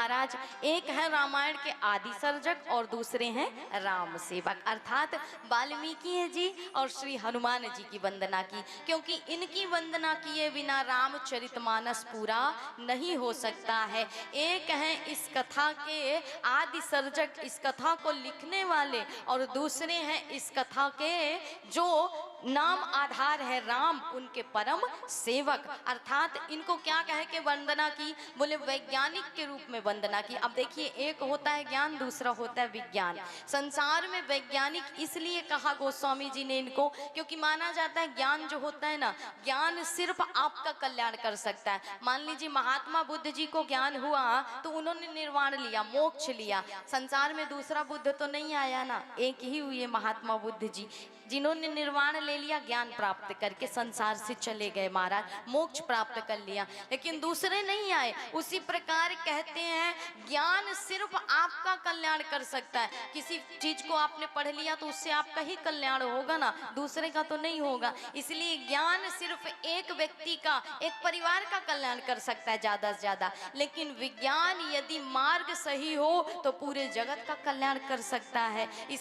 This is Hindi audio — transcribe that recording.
महाराज, एक है रामायण के आदि सर्जक और दूसरे हैं राम सेवक, अर्थात वाल्मीकि जी और श्री हनुमान जी की वंदना की, क्योंकि इनकी वंदना किए बिना रामचरितमानस पूरा नहीं हो सकता है। एक हैं इस कथा के आदि सर्जक, इस कथा को लिखने वाले, और दूसरे हैं इस कथा के जो नाम आधार है राम, उनके परम सेवक, अर्थात इनको क्या कह के वंदना की? बोले वैज्ञानिक के रूप में वंदना की। अब देखिए, एक होता है ज्ञान, दूसरा होता है विज्ञान। संसार में वैज्ञानिक इसलिए कहा गोस्वामी जी ने इनको, क्योंकि माना जाता है ज्ञान जो होता है ना, ज्ञान सिर्फ आपका कल्याण कर सकता है। मान लीजिए महात्मा बुद्ध जी को ज्ञान हुआ तो उन्होंने निर्वाण लिया, मोक्ष लिया। संसार में दूसरा बुद्ध तो नहीं आया ना, एक ही हुए महात्मा बुद्ध जी, जिन्होंने निर्वाण ले लिया, ज्ञान प्राप्त करके संसार से चले गए महाराज, मोक्ष प्राप्त कर लिया। लेकिन दूसरे नहीं आए। उसी प्रकार कहते हैं ज्ञान सिर्फ आपका कल्याण कर सकता है। किसी चीज को आपने पढ़ लिया तो उससे आपका ही कल्याण होगा ना, दूसरे का तो नहीं होगा। इसलिए ज्ञान सिर्फ एक व्यक्ति का, एक परिवार का कल्याण कर सकता है ज्यादा से ज्यादा, लेकिन विज्ञान यदि मार्ग सही हो तो पूरे जगत का कल्याण कर सकता है।